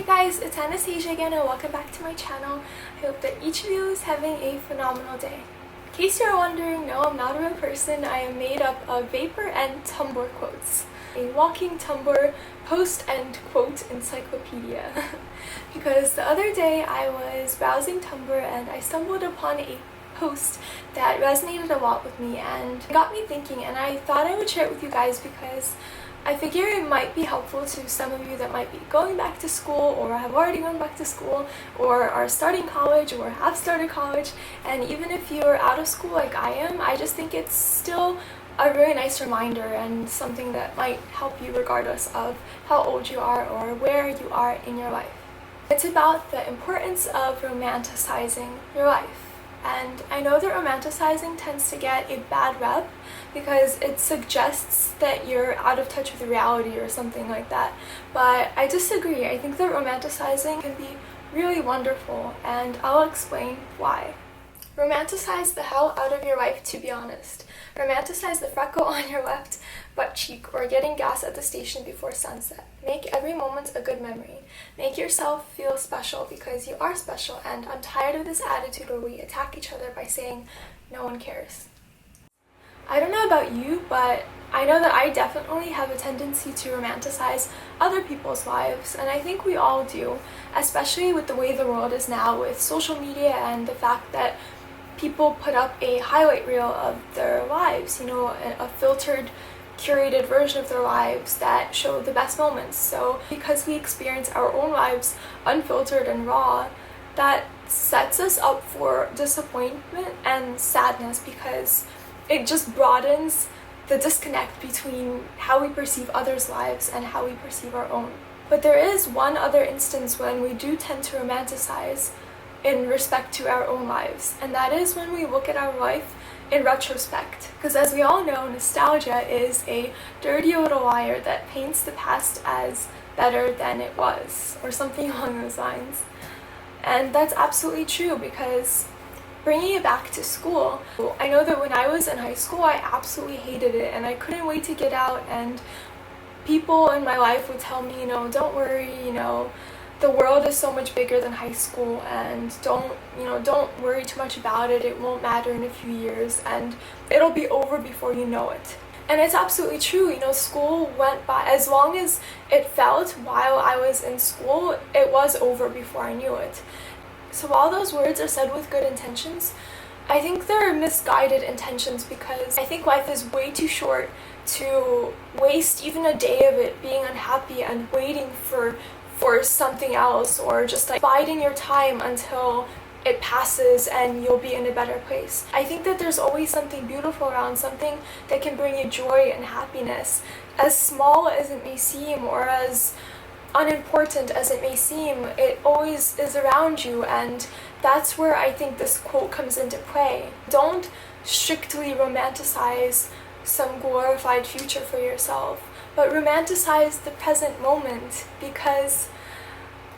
Hey guys, it's Anastasia again and welcome back to my channel. I hope that each of you is having a phenomenal day. In case you're wondering, no, I'm not a real person. I am made up of vapor and Tumblr quotes. A walking Tumblr post and quote encyclopedia. Because the other day I was browsing Tumblr and I stumbled upon a post that resonated a lot with me and got me thinking, and I thought I would share it with you guys because I figure it might be helpful to some of you that might be going back to school or have already gone back to school or are starting college or have started college. And even if you're out of school like I am, I just think it's still a really nice reminder and something that might help you regardless of how old you are or where you are in your life. It's about the importance of romanticizing your life. And I know that romanticizing tends to get a bad rep because it suggests that you're out of touch with reality or something like that. But I disagree. I think that romanticizing can be really wonderful, and I'll explain why. Romanticize the hell out of your life, to be honest. Romanticize the freckle on your left butt cheek or getting gas at the station before sunset. Make every moment a good memory. Make yourself feel special because you are special, and I'm tired of this attitude where we attack each other by saying no one cares. I don't know about you, but I know that I definitely have a tendency to romanticize other people's lives, and I think we all do, especially with the way the world is now with social media and the fact that people put up a highlight reel of their lives, a filtered, curated version of their lives that show the best moments. So because we experience our own lives unfiltered and raw, that sets us up for disappointment and sadness because it just broadens the disconnect between how we perceive others' lives and how we perceive our own. But there is one other instance when we do tend to romanticize in respect to our own lives, and that is when we look at our life in retrospect. Because as we all know, nostalgia is a dirty little liar that paints the past as better than it was, or something along those lines. And that's absolutely true, because bringing it back to school, I know that when I was in high school, I absolutely hated it and I couldn't wait to get out, and people in my life would tell me, don't worry, the world is so much bigger than high school, and don't worry too much about it. It won't matter in a few years and it'll be over before you know it. And it's absolutely true. School went by, as long as it felt while I was in school, it was over before I knew it. So while those words are said with good intentions, I think they're misguided intentions, because I think life is way too short to waste even a day of it being unhappy and waiting for something else, or just biding your time until it passes and you'll be in a better place. I think that there's always something beautiful around, something that can bring you joy and happiness, as small as it may seem or as unimportant as it may seem. It always is around you, and that's where I think this quote comes into play. Don't strictly romanticize some glorified future for yourself, but romanticize the present moment, because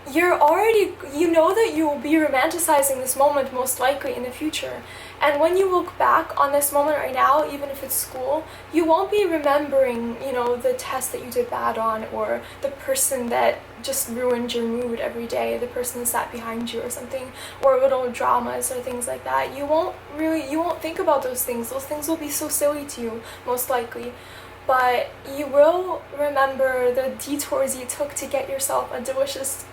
you know that you will be romanticizing this moment most likely in the future. And when you look back on this moment right now, even if it's school, you won't be remembering, the test that you did bad on, or the person that just ruined your mood every day, the person that sat behind you or something, or little dramas or things like that. You won't think about those things. Those things will be so silly to you, most likely. But you will remember the detours you took to get yourself a delicious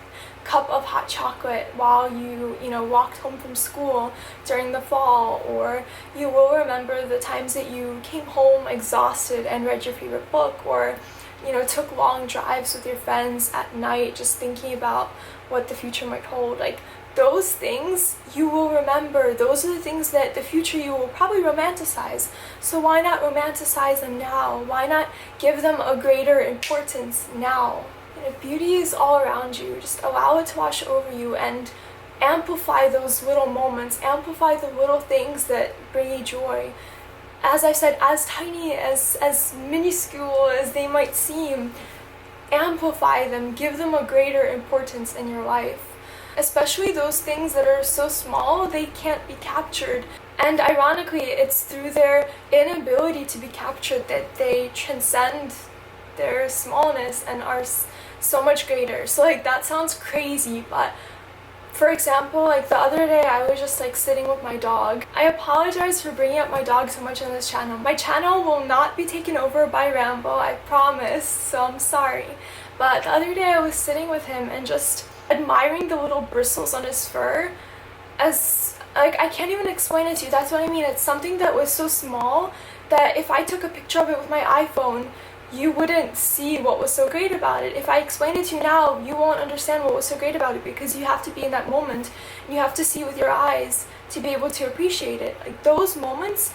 cup of hot chocolate while you walked home from school during the fall, or you will remember the times that you came home exhausted and read your favorite book, or took long drives with your friends at night just thinking about what the future might hold. Those things you will remember. Those are the things that the future you will probably romanticize. So why not romanticize them now? Why not give them a greater importance now? Beauty is all around you. Just allow it to wash over you and amplify those little moments, amplify the little things that bring you joy. As I said, as tiny, as minuscule as they might seem, amplify them, give them a greater importance in your life. Especially those things that are so small they can't be captured. And ironically, it's through their inability to be captured that they transcend their smallness and are so much greater. So like that sounds crazy, but for example, like the other day I was just like sitting with my dog. I apologize for bringing up my dog so much on this channel. My channel will not be taken over by Rambo, I promise, so I'm sorry. But the other day I was sitting with him and just admiring the little bristles on his fur. As like, I can't even explain it to you. That's what I mean. It's something that was so small that if I took a picture of it with my iPhone, you wouldn't see what was so great about it. If I explain it to you now, you won't understand what was so great about it, because you have to be in that moment. You have to see with your eyes to be able to appreciate it. Like those moments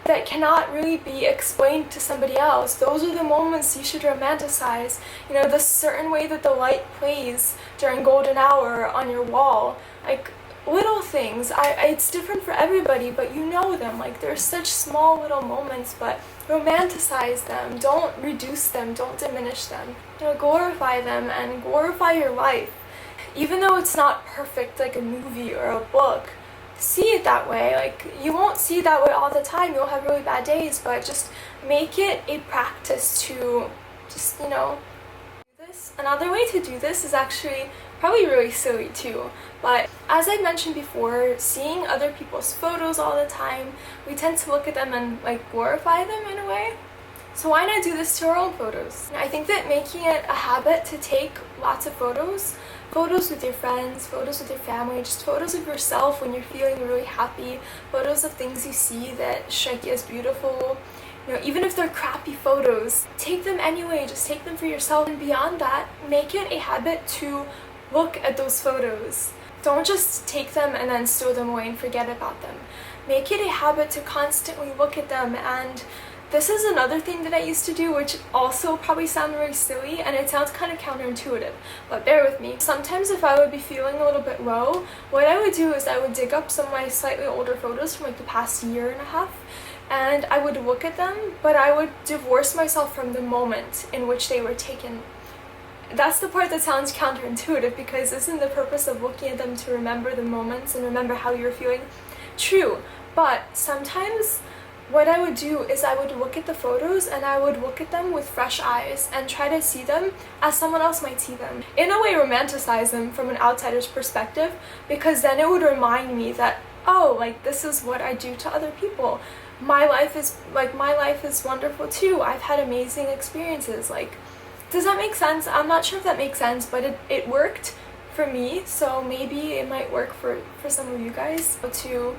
that cannot really be explained to somebody else, those are the moments you should romanticize. You know, the certain way that the light plays during golden hour on your wall, like little things. It's different for everybody, but you know them. Like they're such small little moments, but romanticize them. Don't reduce them, don't diminish them. You know, glorify them and glorify your life. Even though it's not perfect like a movie or a book, see it that way. Like you won't see it that way all the time. You'll have really bad days, but just make it a practice to just, you know, do this. Another way to do this is actually probably really silly too, but as I mentioned before, seeing other people's photos all the time, we tend to look at them and like glorify them in a way. So why not do this to our own photos? I think that making it a habit to take lots of photos with your friends, photos with your family, just photos of yourself when you're feeling really happy, photos of things you see that strike you as beautiful. You know, even if they're crappy photos, take them anyway, just take them for yourself. And beyond that, make it a habit to look at those photos. Don't just take them and then stow them away and forget about them. Make it a habit to constantly look at them. And this is another thing that I used to do, which also probably sounds very silly, and it sounds kind of counterintuitive, but bear with me. Sometimes if I would be feeling a little bit low, what I would do is I would dig up some of my slightly older photos from like the past year and a half, and I would look at them, but I would divorce myself from the moment in which they were taken. That's the part that sounds counterintuitive, because isn't the purpose of looking at them to remember the moments and remember how you're feeling? True, but sometimes what I would do is I would look at the photos and I would look at them with fresh eyes and try to see them as someone else might see them. In a way, romanticize them from an outsider's perspective, because then it would remind me that, oh, like this is what I do to other people. My life is wonderful too. I've had amazing experiences. Like, does that make sense? I'm not sure if that makes sense, but it worked for me, so maybe it might work for some of you guys, to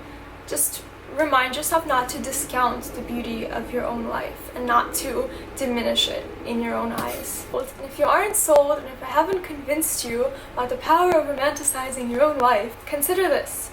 just remind yourself not to discount the beauty of your own life and not to diminish it in your own eyes. And if you aren't sold, and if I haven't convinced you about the power of romanticizing your own life, consider this.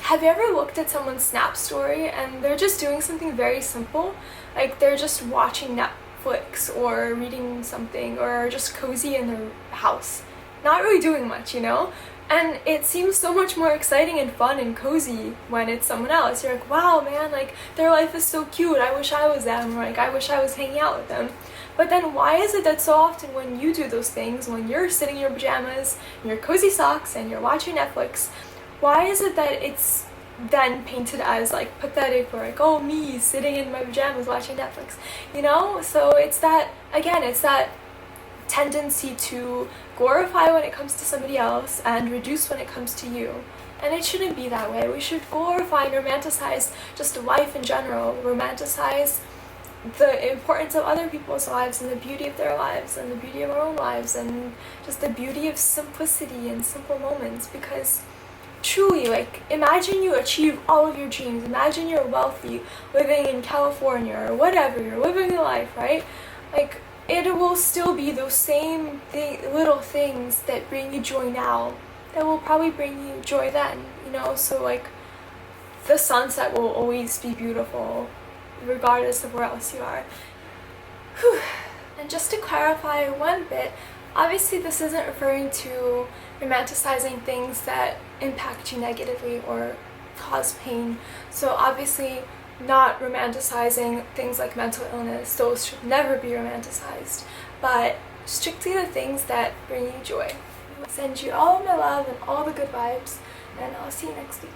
Have you ever looked at someone's Snap story and they're just doing something very simple? Like they're just watching Netflix or reading something or just cozy in their house. Not really doing much, you know? And it seems so much more exciting and fun and cozy when it's someone else. You're like, wow, man, like their life is so cute. I wish I was them, or like I wish I was hanging out with them. But then why is it that so often when you do those things, when you're sitting in your pajamas, in your cozy socks, and you're watching Netflix, why is it that it's then painted as like pathetic, or like, oh, me sitting in my pajamas watching Netflix, you know? So it's that, again, it's that tendency to glorify when it comes to somebody else and reduce when it comes to you. And it shouldn't be that way. We should glorify and romanticize just life in general, romanticize the importance of other people's lives and the beauty of their lives and the beauty of our own lives and just the beauty of simplicity and simple moments. Because truly, like, imagine you achieve all of your dreams. Imagine you're wealthy, living in California or whatever, you're living your life, right? Like, it will still be those same little things that bring you joy now that will probably bring you joy then, you know? So like the sunset will always be beautiful regardless of where else you are. Whew. And just to clarify one bit, obviously this isn't referring to romanticizing things that impact you negatively or cause pain. So obviously not romanticizing things like mental illness, those should never be romanticized, but strictly the things that bring you joy. I send you all of my love and all the good vibes, and I'll see you next week.